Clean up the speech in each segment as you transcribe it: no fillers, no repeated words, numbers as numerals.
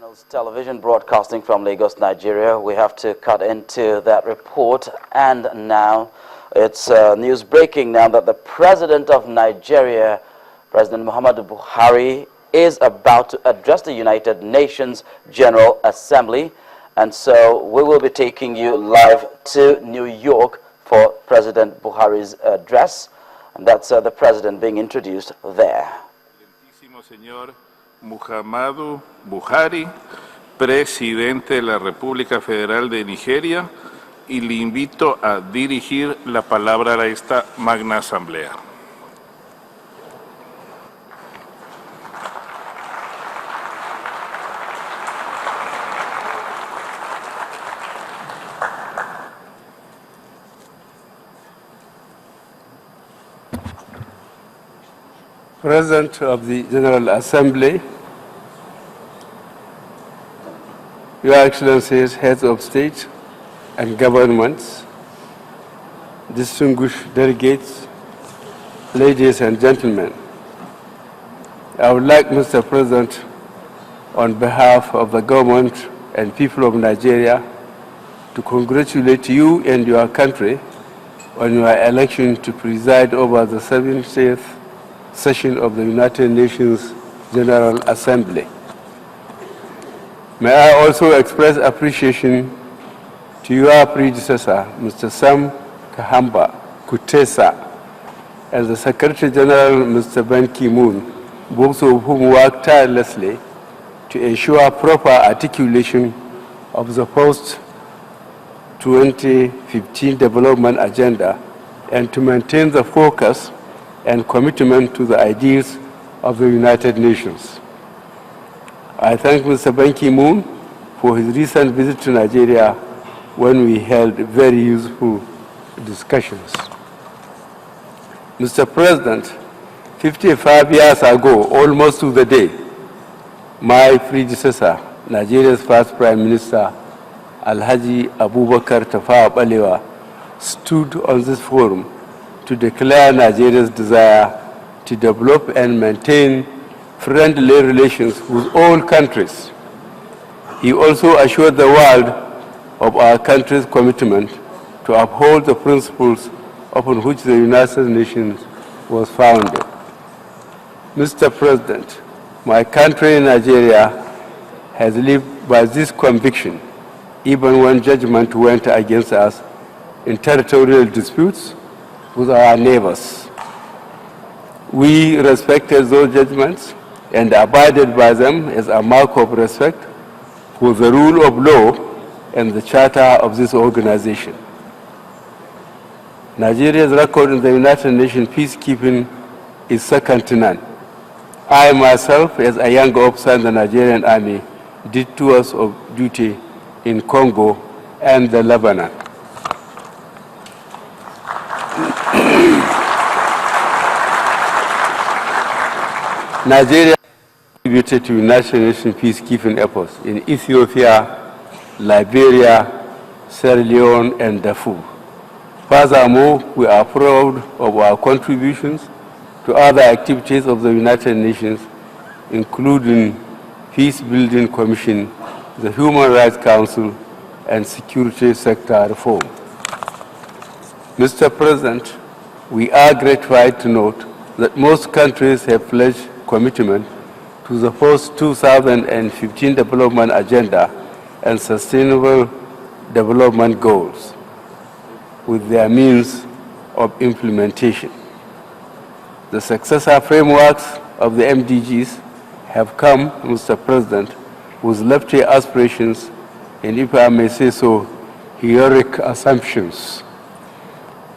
Channels Television broadcasting from Lagos, Nigeria. We have to cut into that report, and now it's news breaking now that the President of Nigeria, President Muhammadu Buhari, is about to address the United Nations General Assembly, and so we will be taking you live to New York for President Buhari's address, and that's the President being introduced there. Señor Muhammadu Buhari, Presidente de la República Federal de Nigeria, y le invito a dirigir la palabra a esta magna asamblea. President of the General Assembly, Your Excellencies, Heads of State and Governments, distinguished delegates, ladies and gentlemen, I would like, Mr. President, on behalf of the government and people of Nigeria, to congratulate you and your country on your election to preside over the 70th session of the United Nations General Assembly. May I also express appreciation to your predecessor, Mr. Sam Kahamba Kutesa, and the Secretary General, Mr. ki-Moom, both of whom worked tirelessly to ensure proper articulation of the post-2015 development agenda and to maintain the focus and commitment to the ideals of the United Nations. I thank Mr. ki-Moom for his recent visit to Nigeria when we held very useful discussions. Mr. President, 55 years ago, almost to the day, my predecessor, Nigeria's first Prime Minister, Alhaji Abubakar Tafawa Balewa, stood on this forum to declare Nigeria's desire to develop and maintain friendly relations with all countries. He also assured the world of our country's commitment to uphold the principles upon which the United Nations was founded. Mr. President, my country, Nigeria, has lived by this conviction, even when judgment went against us in territorial disputes with our neighbors. We respected those judgments and abided by them as a mark of respect for the rule of law and the charter of this organization. Nigeria's record in the United Nations peacekeeping is second to none. I myself, as a young officer in the Nigerian Army, did tours of duty in Congo and the Lebanon. Nigeria contributed to United Nations peacekeeping efforts in Ethiopia, Liberia, Sierra Leone, and Darfur. Furthermore, we are proud of our contributions to other activities of the United Nations, including Peace Building Commission, the Human Rights Council, and security sector reform. Mr. President, we are gratified to note that most countries have pledged commitment to the post-2015 development agenda and sustainable development goals with their means of implementation. The successor frameworks of the MDGs have come, Mr. President, with lofty aspirations and, if I may say so, heroic assumptions.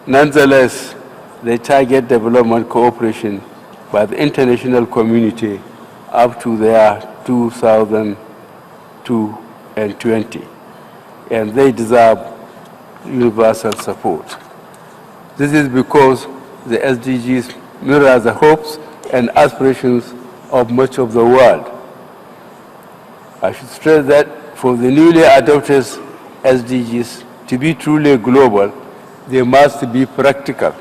Nonetheless, they target development cooperation by the international community up to their 2020, and they deserve universal support. This is because the SDGs mirror the hopes and aspirations of much of the world. I should stress that for the newly adopted SDGs to be truly global, they must be practical.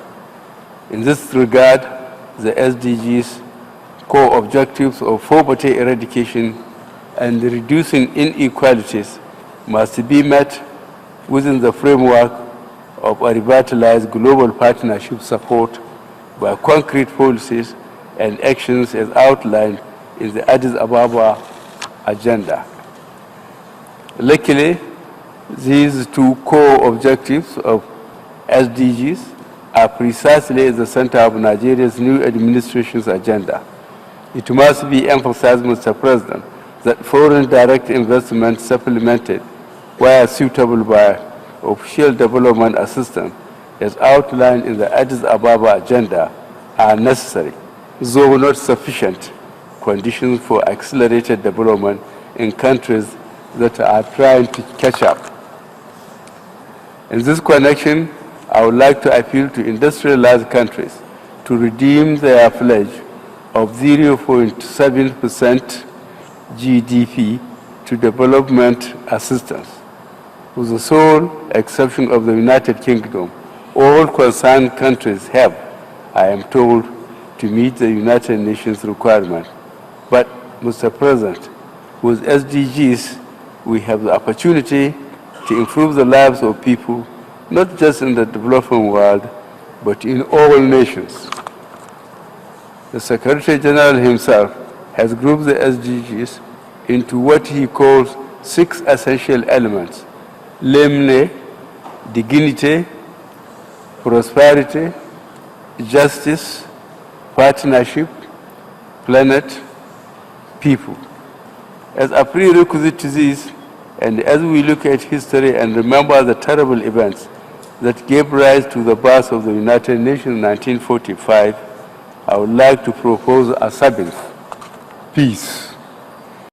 In this regard, the SDGs core objectives of poverty eradication, and reducing inequalities must be met within the framework of a revitalized global partnership support by concrete policies and actions as outlined in the Addis Ababa agenda. Luckily, these two core objectives of SDGs are precisely at the center of Nigeria's new administration's agenda. It must be emphasized, Mr. President, that foreign direct investment supplemented, where suitable, by official development assistance, as outlined in the Addis Ababa agenda, are necessary, though not sufficient, conditions for accelerated development in countries that are trying to catch up. In this connection, I would like to appeal to industrialized countries to redeem their pledge of 0.7% GDP to development assistance. With the sole exception of the United Kingdom, all concerned countries have, I am told, to meet the United Nations requirement. But, Mr. President, with SDGs, we have the opportunity to improve the lives of people, not just in the developing world, but in all nations. The Secretary General himself has grouped the SDGs into what he calls 6 essential elements: namely, dignity, prosperity, justice, partnership, planet, people. As a prerequisite to this, and as we look at history and remember the terrible events that gave rise to the birth of the United Nations in 1945, I would like to propose a 7th: peace.